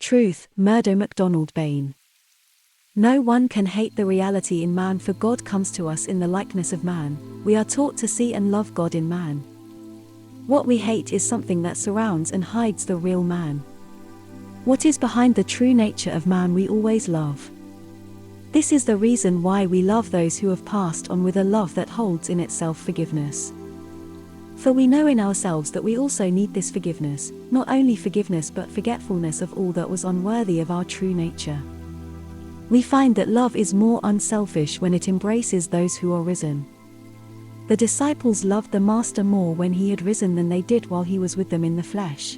Truth, Murdo MacDonald-Bayne. No one can hate the reality in man, for God comes to us in the likeness of man. We are taught to see and love God in man. What we hate is something that surrounds and hides the real man. What is behind the true nature of man we always love. This is the reason why we love those who have passed on with a love that holds in itself forgiveness. For we know in ourselves that we also need this forgiveness, not only forgiveness but forgetfulness of all that was unworthy of our true nature. We find that love is more unselfish when it embraces those who are risen. The disciples loved the Master more when he had risen than they did while he was with them in the flesh.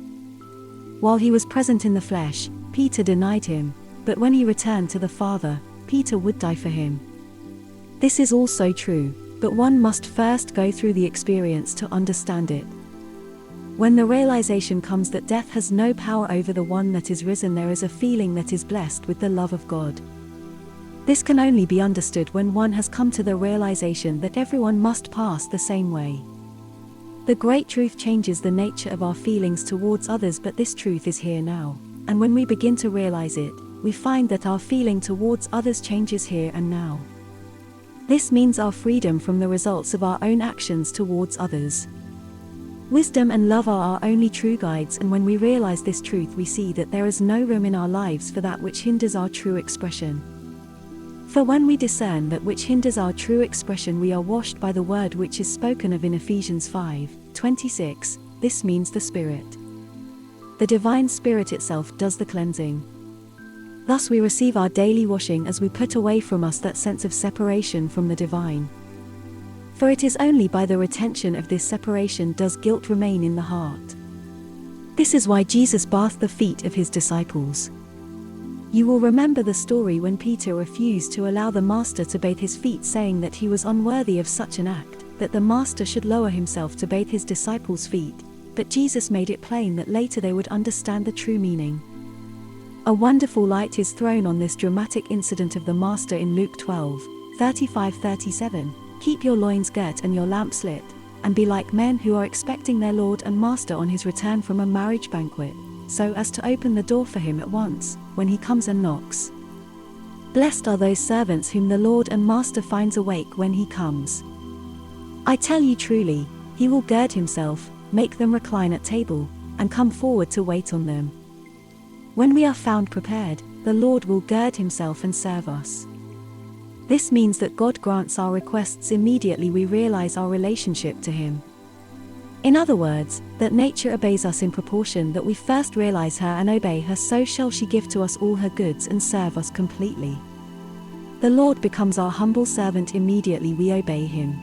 While he was present in the flesh, Peter denied him, but when he returned to the Father, Peter would die for him. This is also true, but one must first go through the experience to understand it. When the realization comes that death has no power over the one that is risen, there is a feeling that is blessed with the love of God. This can only be understood when one has come to the realization that everyone must pass the same way. The great truth changes the nature of our feelings towards others, but this truth is here now, and when we begin to realize it, we find that our feeling towards others changes here and now. This means our freedom from the results of our own actions towards others. Wisdom and love are our only true guides, and when we realize this truth, we see that there is no room in our lives for that which hinders our true expression. For when we discern that which hinders our true expression, we are washed by the word which is spoken of in Ephesians 5:26. This means the Spirit. The divine Spirit itself does the cleansing. Thus we receive our daily washing as we put away from us that sense of separation from the divine. For it is only by the retention of this separation does guilt remain in the heart. This is why Jesus bathed the feet of his disciples. You will remember the story when Peter refused to allow the Master to bathe his feet, saying that he was unworthy of such an act, that the Master should lower himself to bathe his disciples' feet, but Jesus made it plain that later they would understand the true meaning. A wonderful light is thrown on this dramatic incident of the Master in Luke 12:35-37. Keep your loins girt and your lamps lit, and be like men who are expecting their Lord and Master on his return from a marriage banquet, so as to open the door for him at once, when he comes and knocks. Blessed are those servants whom the Lord and Master finds awake when he comes. I tell you truly, he will gird himself, make them recline at table, and come forward to wait on them. When we are found prepared, the Lord will gird himself and serve us. This means that God grants our requests immediately we realize our relationship to him. In other words, that nature obeys us in proportion that we first realize her and obey her, so shall she give to us all her goods and serve us completely. The Lord becomes our humble servant immediately we obey him.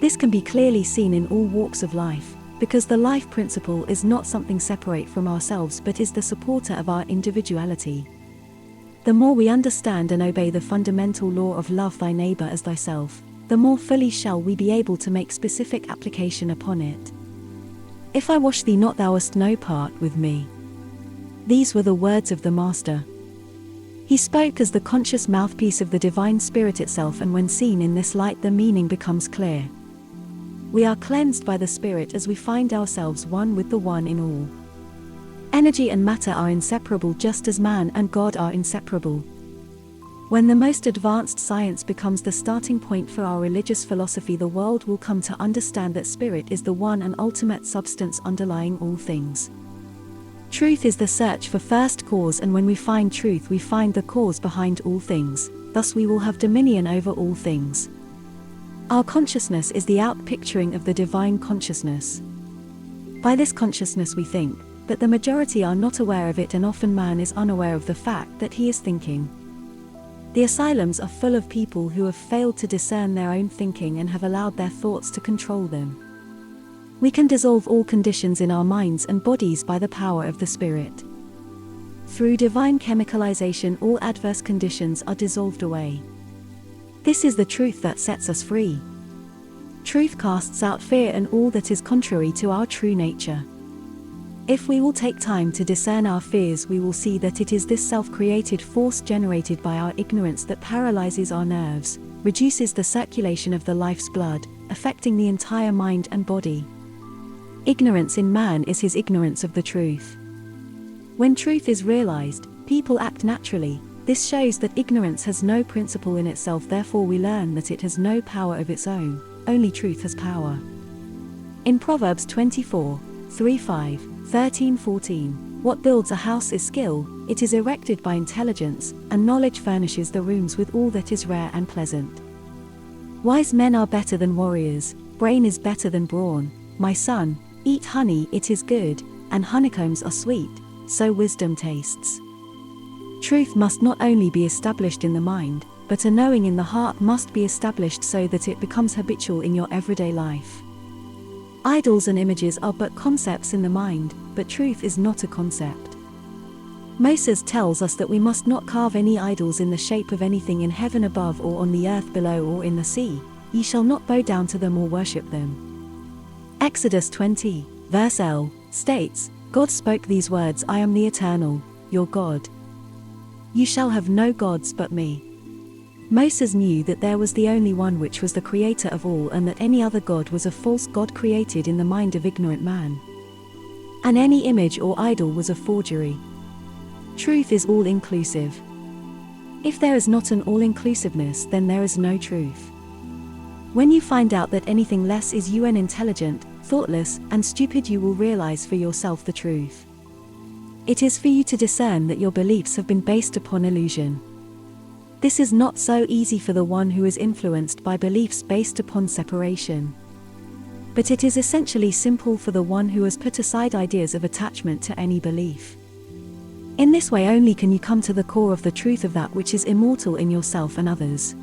This can be clearly seen in all walks of life, because the life principle is not something separate from ourselves but is the supporter of our individuality. The more we understand and obey the fundamental law of love thy neighbor as thyself, the more fully shall we be able to make specific application upon it. If I wash thee not, thou hast no part with me. These were the words of the Master. He spoke as the conscious mouthpiece of the divine Spirit itself, and when seen in this light the meaning becomes clear. We are cleansed by the Spirit as we find ourselves one with the One in all. Energy and matter are inseparable, just as man and God are inseparable. When the most advanced science becomes the starting point for our religious philosophy, the world will come to understand that Spirit is the one and ultimate substance underlying all things. Truth is the search for first cause, and when we find truth, we find the cause behind all things. Thus we will have dominion over all things. Our consciousness is the outpicturing of the divine consciousness. By this consciousness we think, but the majority are not aware of it, and often man is unaware of the fact that he is thinking. The asylums are full of people who have failed to discern their own thinking and have allowed their thoughts to control them. We can dissolve all conditions in our minds and bodies by the power of the Spirit. Through divine chemicalization, all adverse conditions are dissolved away. This is the truth that sets us free. Truth casts out fear and all that is contrary to our true nature. If we will take time to discern our fears, we will see that it is this self-created force generated by our ignorance that paralyzes our nerves, reduces the circulation of the life's blood, affecting the entire mind and body. Ignorance in man is his ignorance of the truth. When truth is realized, people act naturally. This shows that ignorance has no principle in itself, therefore we learn that it has no power of its own, only truth has power. In Proverbs 24:3-5, 13-14, what builds a house is skill, it is erected by intelligence, and knowledge furnishes the rooms with all that is rare and pleasant. Wise men are better than warriors, brain is better than brawn. My son, eat honey, it is good, and honeycombs are sweet, so wisdom tastes. Truth must not only be established in the mind, but a knowing in the heart must be established so that it becomes habitual in your everyday life. Idols and images are but concepts in the mind, but truth is not a concept. Moses tells us that we must not carve any idols in the shape of anything in heaven above or on the earth below or in the sea. Ye shall not bow down to them or worship them. Exodus 20, verse L, states, God spoke these words, I am the Eternal, your God. You shall have no gods but me. Moses knew that there was the only one which was the creator of all, and that any other god was a false god created in the mind of ignorant man. And any image or idol was a forgery. Truth is all-inclusive. If there is not an all-inclusiveness, then there is no truth. When you find out that anything less is unintelligent, thoughtless, and stupid, you will realize for yourself the truth. It is for you to discern that your beliefs have been based upon illusion. This is not so easy for the one who is influenced by beliefs based upon separation. But it is essentially simple for the one who has put aside ideas of attachment to any belief. In this way only can you come to the core of the truth of that which is immortal in yourself and others.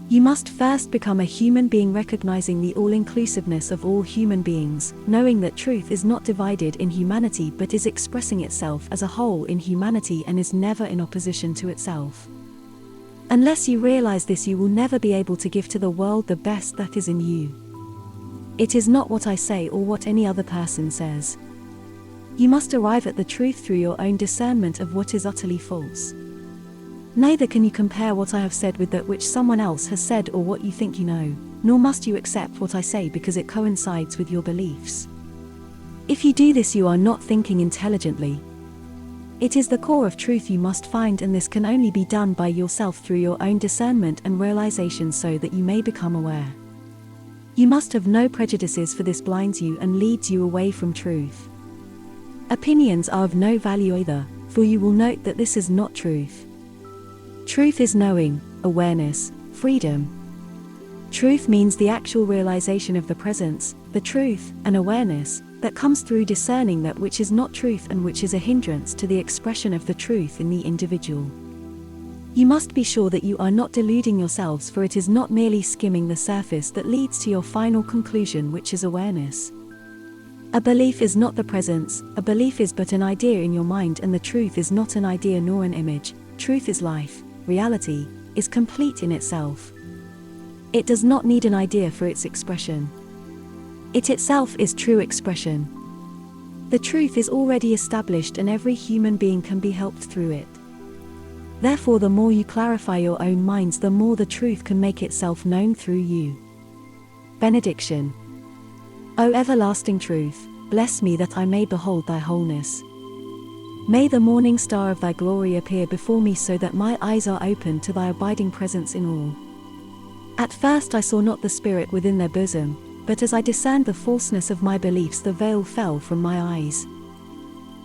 You must first become a human being, recognizing the all-inclusiveness of all human beings, knowing that truth is not divided in humanity but is expressing itself as a whole in humanity and is never in opposition to itself. Unless you realize this, you will never be able to give to the world the best that is in you. It is not what I say or what any other person says. You must arrive at the truth through your own discernment of what is utterly false. Neither can you compare what I have said with that which someone else has said or what you think you know, nor must you accept what I say because it coincides with your beliefs. If you do this, you are not thinking intelligently. It is the core of truth you must find, and this can only be done by yourself through your own discernment and realization so that you may become aware. You must have no prejudices, for this blinds you and leads you away from truth. Opinions are of no value either, for you will note that this is not truth. Truth is knowing, awareness, freedom. Truth means the actual realization of the presence, the truth, and awareness that comes through discerning that which is not truth and which is a hindrance to the expression of the truth in the individual. You must be sure that you are not deluding yourselves, for it is not merely skimming the surface that leads to your final conclusion, which is awareness. A belief is not the presence, a belief is but an idea in your mind, and the truth is not an idea nor an image. Truth is life, reality, is complete in itself. It does not need an idea for its expression. It itself is true expression. The truth is already established and every human being can be helped through it. Therefore, the more you clarify your own minds, the more the truth can make itself known through you. Benediction. O everlasting truth, bless me that I may behold thy wholeness. May the morning star of thy glory appear before me, so that my eyes are open to thy abiding presence in all. At first I saw not the spirit within their bosom, but as I discerned the falseness of my beliefs, the veil fell from my eyes.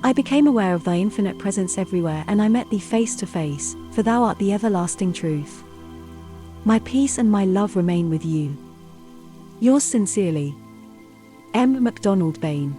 I became aware of thy infinite presence everywhere, and I met thee face to face, for thou art the everlasting truth. My peace and my love remain with you. Yours sincerely, Murdo MacDonald-Bayne.